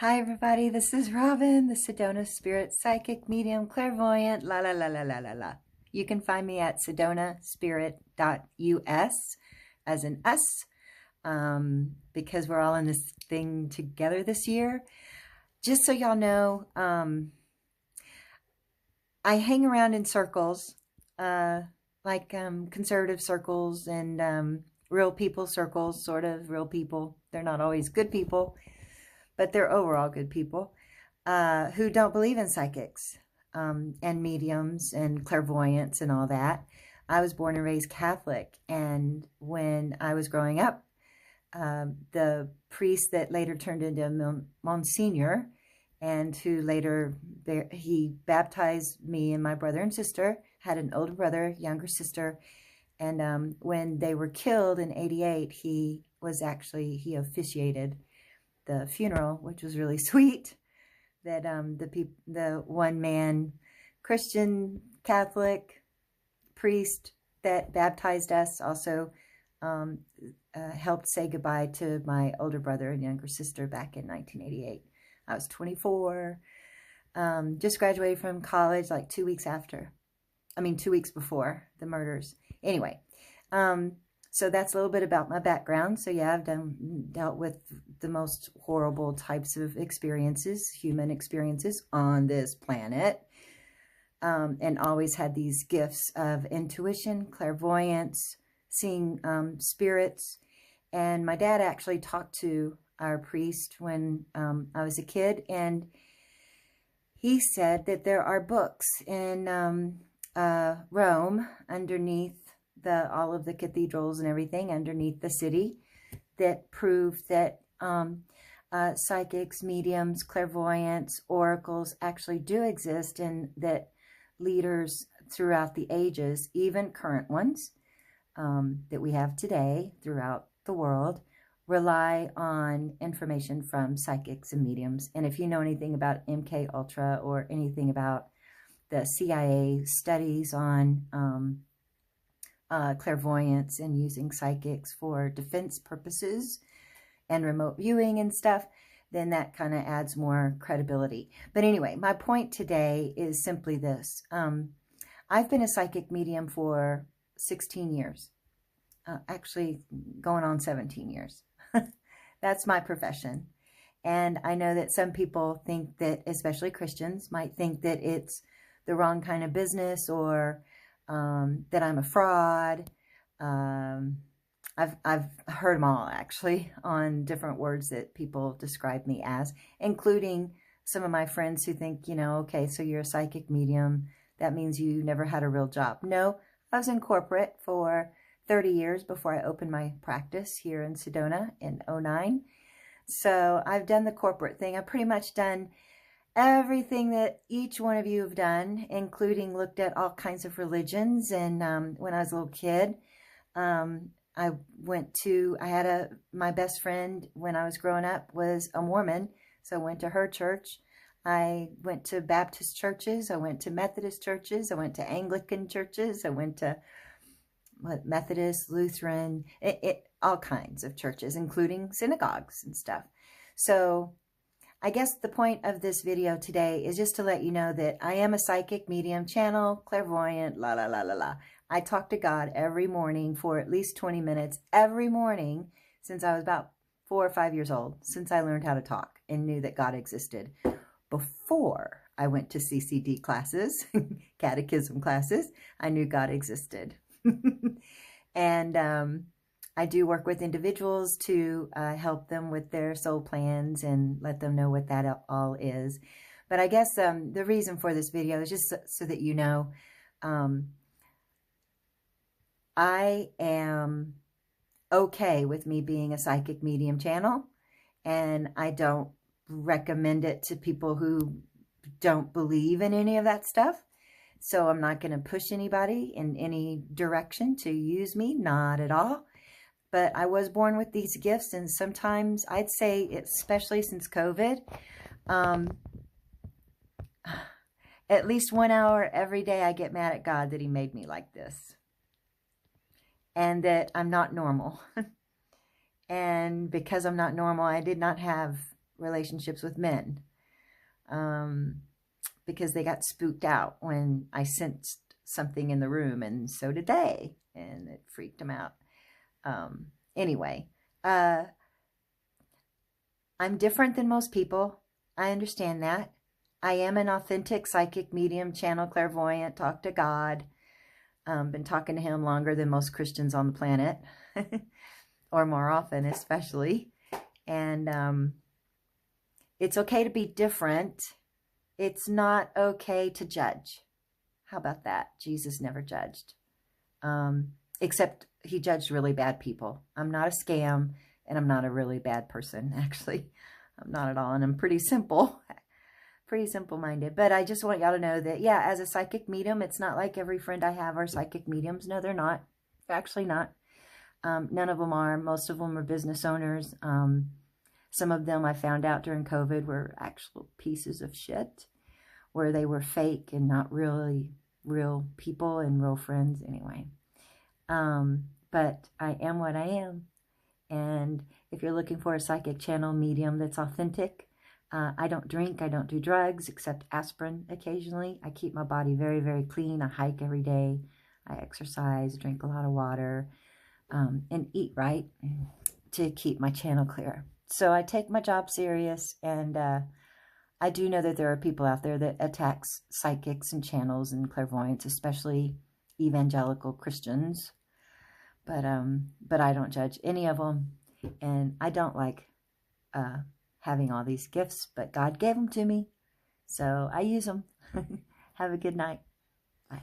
Hi everybody, this is Robin, the Sedona Spirit Psychic Medium Clairvoyant, la la la la la la la. You can find me at sedonaspirit.us as an S, because we're all in this thing together this year. Just so y'all know, I hang around in circles, like conservative circles and real people circles, sort of real people. They're not always good people, but they're overall good people who don't believe in psychics and mediums and clairvoyance and all that. I was born and raised Catholic, and when I was growing up, the priest that later turned into Monsignor, and who later, he baptized me and my brother and sister, had an older brother, younger sister, and when they were killed in '88, he officiated the funeral, which was really sweet. That the one man Christian Catholic priest that baptized us also helped say goodbye to my older brother and younger sister back in 1988. I was 24, just graduated from college like 2 weeks before the murders. Anyway, so that's a little bit about my background. So yeah, I've dealt with the most horrible types of experiences, human experiences on this planet, and always had these gifts of intuition, clairvoyance, seeing spirits. And my dad actually talked to our priest when I was a kid, and he said that there are books in Rome underneath all of the cathedrals and everything underneath the city that prove that psychics, mediums, clairvoyants, oracles actually do exist, and that leaders throughout the ages, even current ones that we have today throughout the world, rely on information from psychics and mediums. And if you know anything about MK Ultra or anything about the CIA studies on clairvoyance and using psychics for defense purposes and remote viewing and stuff, then that kind of adds more credibility. But anyway, my point today is simply this. I've been a psychic medium for 16 years, actually going on 17 years. That's my profession. And I know that some people think that, especially Christians, might think that it's the wrong kind of business, or that I'm a fraud. I've heard them all, actually, on different words that people describe me as, including some of my friends who think, okay, so you're a psychic medium. That means you never had a real job. No, I was in corporate for 30 years before I opened my practice here in Sedona in '09. So I've done the corporate thing. I've pretty much done everything that each one of you have done, including looked at all kinds of religions. And when I was a little kid, I had my best friend when I was growing up was a Mormon. So I went to her church. I went to Baptist churches. I went to Methodist churches. I went to Anglican churches. I went to Methodist, Lutheran, all kinds of churches, including synagogues and stuff. So I guess the point of this video today is just to let you know that I am a psychic medium, channel, clairvoyant, la la la la la. I talk to God every morning for at least 20 minutes every morning since I was about 4 or 5 years old, since I learned how to talk and knew that God existed. Before I went to CCD classes, catechism classes, I knew God existed. And I do work with individuals to help them with their soul plans and let them know what that all is. But I guess the reason for this video is just so that you know, I am okay with me being a psychic medium channel, and I don't recommend it to people who don't believe in any of that stuff. So I'm not going to push anybody in any direction to use me, not at all. But I was born with these gifts, and sometimes I'd say, especially since COVID, at least 1 hour every day I get mad at God that he made me like this, and that I'm not normal. And because I'm not normal, I did not have relationships with men, because they got spooked out when I sensed something in the room, and so did they, and it freaked them out. Anyway, I'm different than most people. I understand that. I am an authentic psychic medium, channel, clairvoyant, talk to God. Been talking to him longer than most Christians on the planet, or more often, especially. And it's okay to be different. It's not okay to judge. How about that? Jesus never judged. Except he judged really bad people. I'm not a scam, and I'm not a really bad person, actually. I'm not at all, and I'm pretty simple. Pretty simple-minded. But I just want y'all to know that, yeah, as a psychic medium, it's not like every friend I have are psychic mediums. No, they're not. They're actually not. None of them are. Most of them are business owners. Some of them I found out during COVID were actual pieces of shit, where they were fake and not really real people and real friends anyway. But I am what I am. And if you're looking for a psychic channel medium that's authentic, I don't drink, I don't do drugs, except aspirin occasionally. I keep my body very, very clean. I hike every day. I exercise, drink a lot of water, and eat right to keep my channel clear. So I take my job serious, and I do know that there are people out there that attack psychics and channels and clairvoyants, especially evangelical Christians. But I don't judge any of them, and I don't like having all these gifts, but God gave them to me, so I use them. Have a good night. Bye.